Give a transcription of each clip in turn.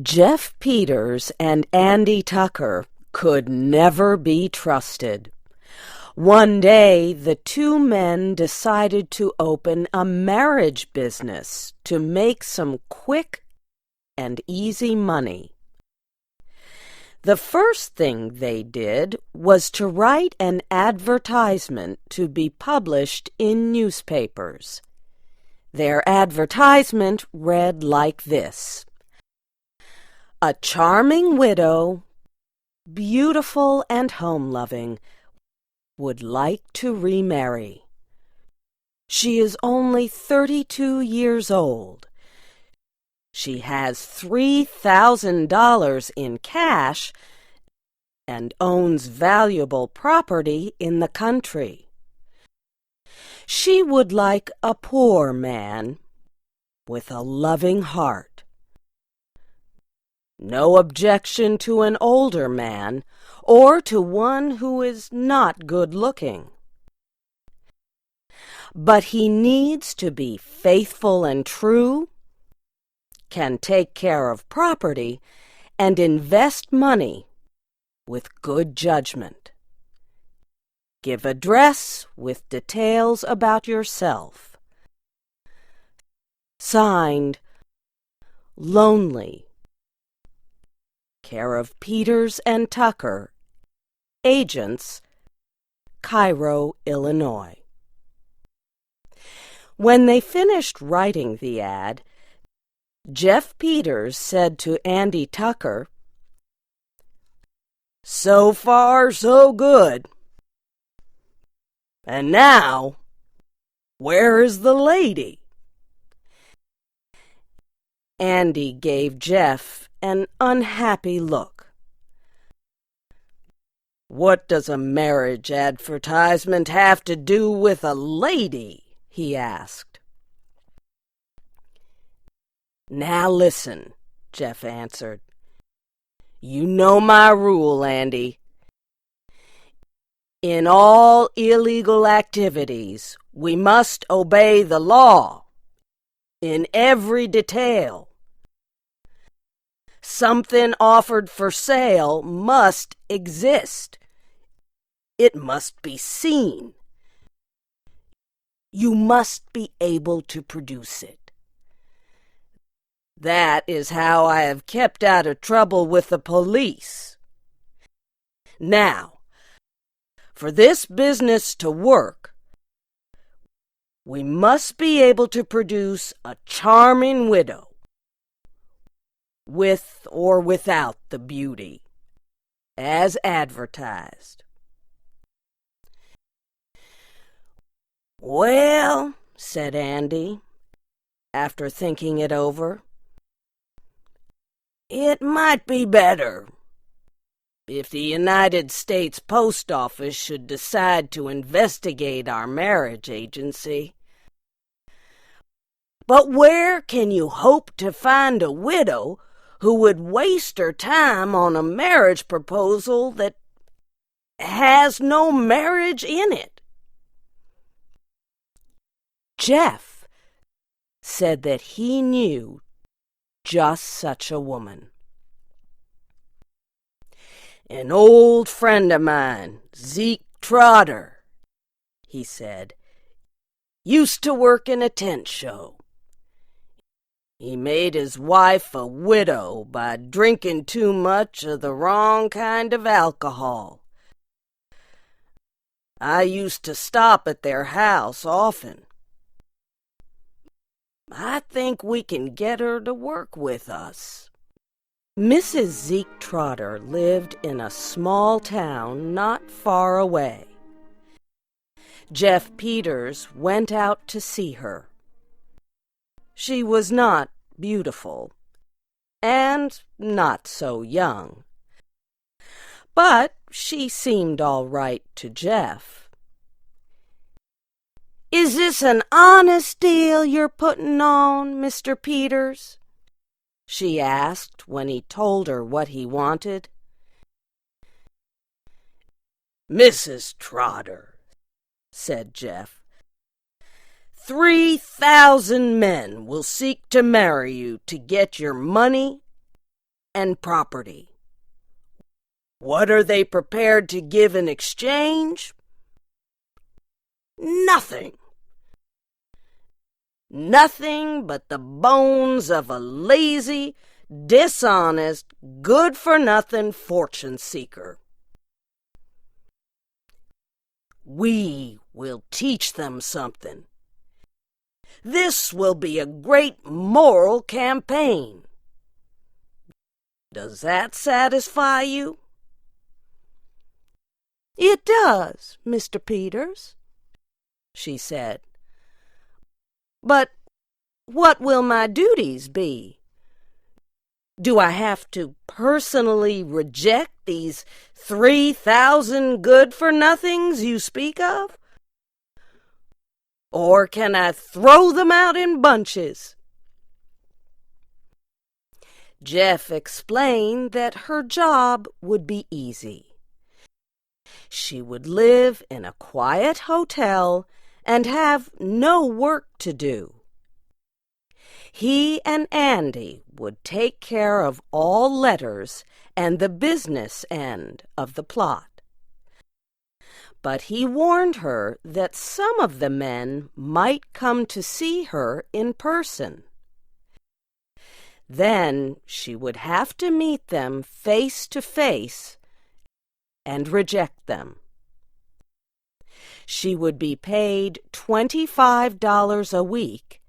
Jeff Peters and Andy Tucker could never be trusted. One day, the two men decided to open a marriage business to make some quick and easy money. The first thing they did was to write an advertisement to be published in newspapers. Their advertisement read like this: "A charming widow, beautiful and home-loving, would like to remarry. She is only 32 years old. She has $3,000 in cash and owns valuable property in the country. She would like a poor man with a loving heart. No objection to an older man or to one who is not good-looking. But he needs to be faithful and true, can take care of property, and invest money with good judgment. Give address with details about yourself. Signed, Lonely. Care of Peters and Tucker, Agents, Cairo, Illinois." When they finished writing the ad, Jeff Peters said to Andy Tucker, "So far, so good. And now, where is the lady?" Andy gave Jeff an unhappy look. "What does a marriage advertisement have to do with a lady?" he asked. "Now listen," Jeff answered. "You know my rule, Andy. In all illegal activities, we must obey the law in every detail. Something offered for sale must exist. It must be seen. You must be able to produce it. That is how I have kept out of trouble with the police. Now, for this business to work, we must be able to produce a charming widow, with or without the beauty, as advertised." "Well," said Andy, after thinking it over, "it might be better if the United States Post Office should decide to investigate our marriage agency. But where can you hope to find a widow who would waste her time on a marriage proposal that has no marriage in it?" Jeff said that he knew just such a woman. "An old friend of mine, Zeke Trotter," he said, "used to work in a tent show. He made his wife a widow by drinking too much of the wrong kind of alcohol. I used to stop at their house often. I think we can get her to work with us." Mrs. Zeke Trotter lived in a small town not far away. Jeff Peters went out to see her. She was not beautiful, and not so young, but she seemed all right to Jeff. "Is this an honest deal you're putting on, Mr. Peters?" she asked when he told her what he wanted. "Mrs. Trotter," said Jeff, 3,000 men will seek to marry you to get your money and property. What are they prepared to give in exchange? Nothing. Nothing but the bones of a lazy, dishonest, good-for-nothing fortune seeker. We will teach them something. This will be a great moral campaign. Does that satisfy you? It does, Mr. Peters, she said. But what will my duties be? Do I have to personally reject these 3,000 good-for-nothings you speak of? Or can I throw them out in bunches? Jeff explained that her job would be easy. She would live in a quiet hotel and have no work to do. He and Andy would take care of all letters and the business end of the plot. But he warned her that some of the men might come to see her in person. Then she would have to meet them face to face and reject them. She would be paid $25 a week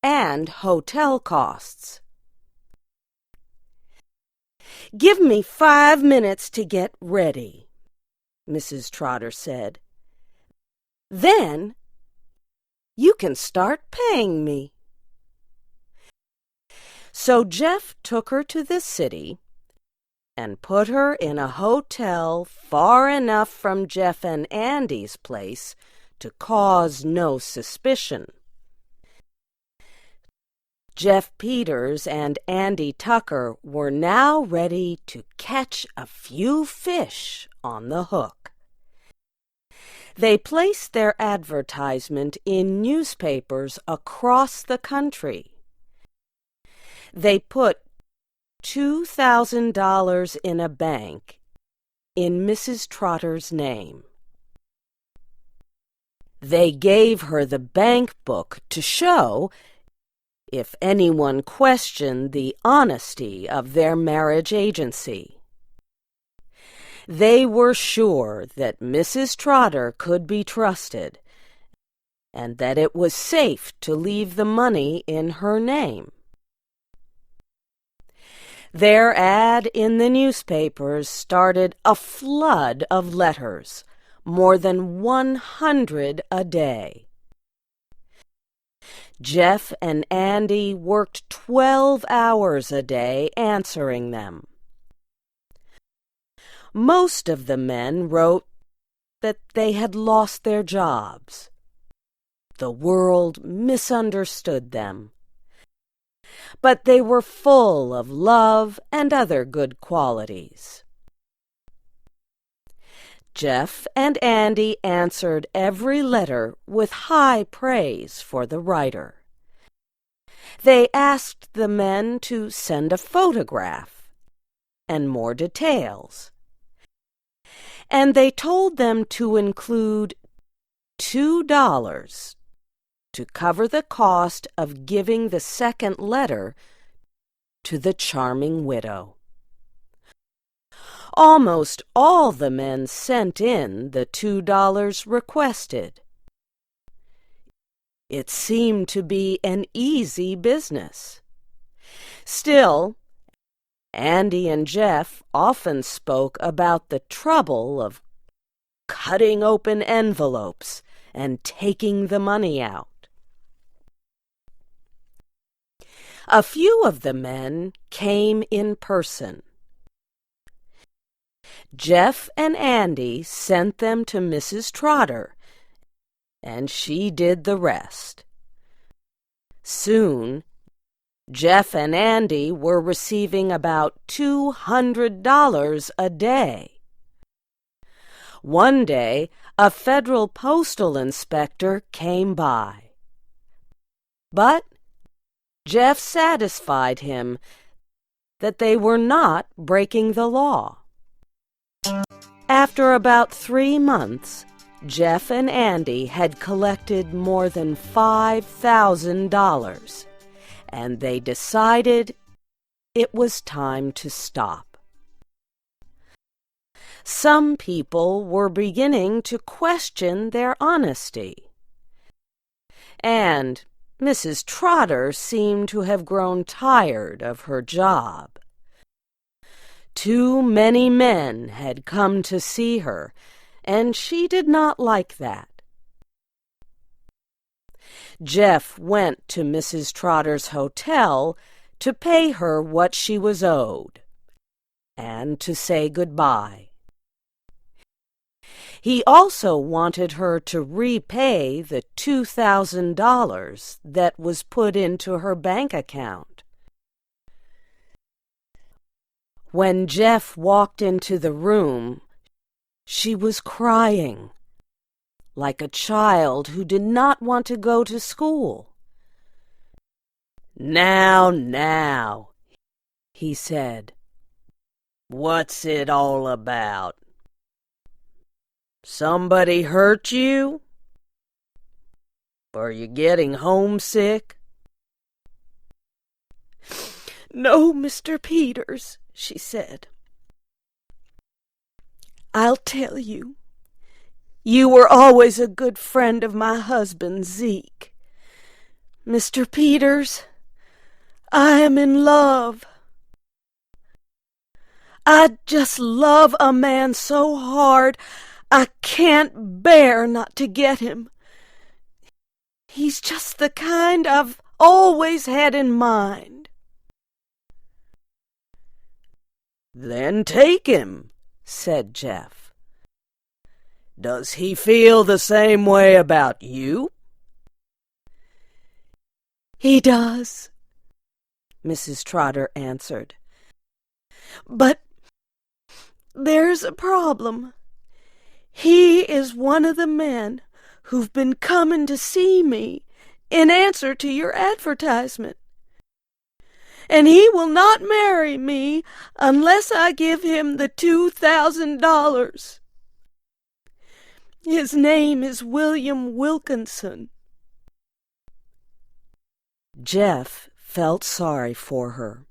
and hotel costs. Give me 5 minutes to get ready, Mrs. Trotter said. Then you can start paying me. So Jeff took her to the city and put her in a hotel far enough from Jeff and Andy's place to cause no suspicion. Jeff Peters and Andy Tucker were now ready to catch a few fish on the hook. They placed their advertisement in newspapers across the country. They put $2,000 in a bank in Mrs. Trotter's name. They gave her the bank book to show if anyone questioned the honesty of their marriage agency. They were sure that Mrs. Trotter could be trusted and that it was safe to leave the money in her name. Their ad in the newspapers started a flood of letters, more than 100 a day. Jeff and Andy worked 12 hours a day answering them. Most of the men wrote that they had lost their jobs. The world misunderstood them. But they were full of love and other good qualities. Jeff and Andy answered every letter with high praise for the writer. They asked the men to send a photograph and more details. And they told them to include $2 to cover the cost of giving the second letter to the charming widow. Almost all the men sent in the $2 requested. It seemed to be an easy business. Still, Andy and Jeff often spoke about the trouble of cutting open envelopes and taking the money out. A few of the men came in person. Jeff and Andy sent them to Mrs. Trotter, and she did the rest. Soon, Jeff and Andy were receiving about $200 a day. One day, a federal postal inspector came by. But Jeff satisfied him that they were not breaking the law. After about 3 months, Jeff and Andy had collected more than $5,000, and they decided it was time to stop. Some people were beginning to question their honesty, and Mrs. Trotter seemed to have grown tired of her job. Too many men had come to see her, and she did not like that. Jeff went to Mrs. Trotter's hotel to pay her what she was owed, and to say goodbye. He also wanted her to repay the $2,000 that was put into her bank account. When Jeff walked into the room, she was crying, like a child who did not want to go to school. Now, he said. What's it all about? Somebody hurt you? Are you getting homesick? No, Mr. Peters, she said. I'll tell you. You were always a good friend of my husband, Zeke. Mr. Peters, I am in love. I just love a man so hard I can't bear not to get him. He's just the kind I've always had in mind. Then take him, said Jeff. Does he feel the same way about you? He does, Mrs. Trotter answered. But there's a problem. He is one of the men who've been coming to see me in answer to your advertisement. And he will not marry me unless I give him the $2,000. His name is William Wilkinson. Jeff felt sorry for her.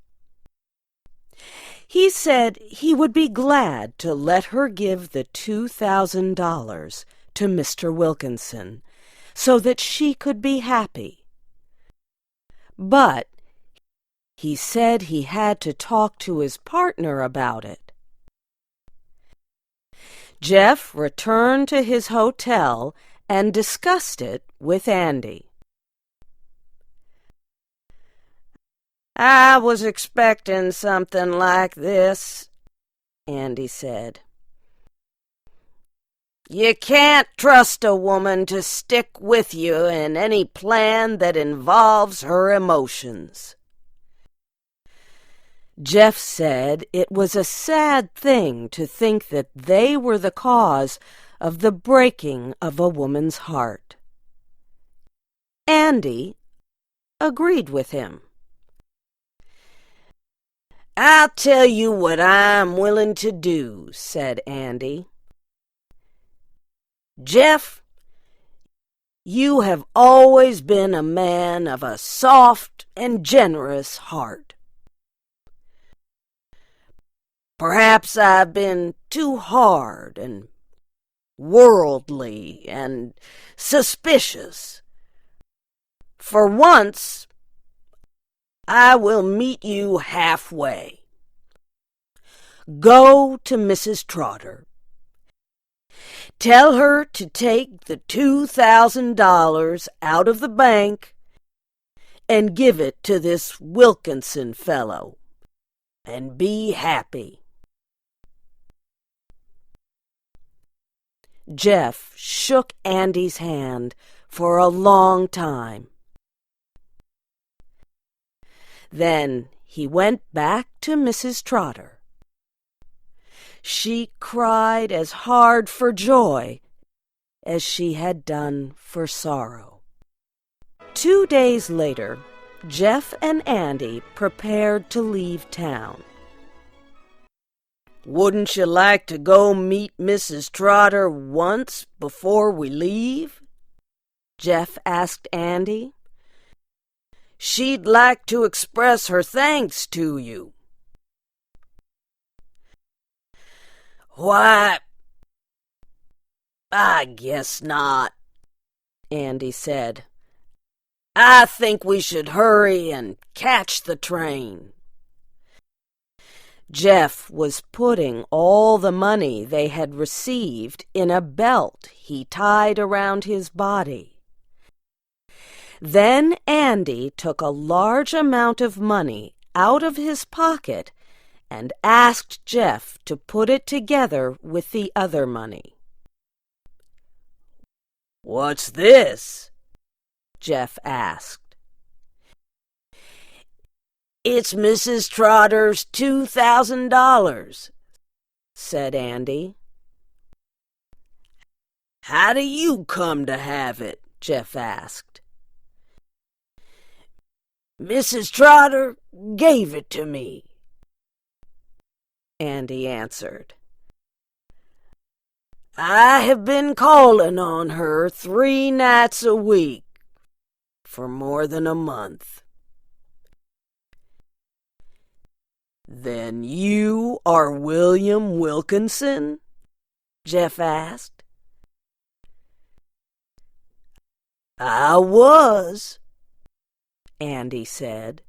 He said he would be glad to let her give the $2,000 to Mr. Wilkinson so that she could be happy. But he said he had to talk to his partner about it. Jeff returned to his hotel and discussed it with Andy. I was expecting something like this, Andy said. You can't trust a woman to stick with you in any plan that involves her emotions. Jeff said it was a sad thing to think that they were the cause of the breaking of a woman's heart. Andy agreed with him. I'll tell you what I'm willing to do, said Andy. Jeff, you have always been a man of a soft and generous heart. Perhaps I've been too hard and worldly and suspicious. For once, I will meet you halfway. Go to Mrs. Trotter. Tell her to take the $2,000 out of the bank and give it to this Wilkinson fellow, and be happy. Jeff shook Andy's hand for a long time. Then he went back to Mrs. Trotter. She cried as hard for joy as she had done for sorrow. 2 days later, Jeff and Andy prepared to leave town. "Wouldn't you like to go meet Mrs. Trotter once before we leave?" Jeff asked Andy. "She'd like to express her thanks to you." "Why, I guess not," Andy said. "I think we should hurry and catch the train." Jeff was putting all the money they had received in a belt he tied around his body. Then Andy took a large amount of money out of his pocket and asked Jeff to put it together with the other money. "What's this?" Jeff asked. "It's Mrs. Trotter's $2,000, said Andy. "How do you come to have it?" Jeff asked. "Mrs. Trotter gave it to me," Andy answered. "I have been calling on her 3 nights a week for more than a month." "Then you are William Wilkinson?" Jeff asked. "I was," Andy said.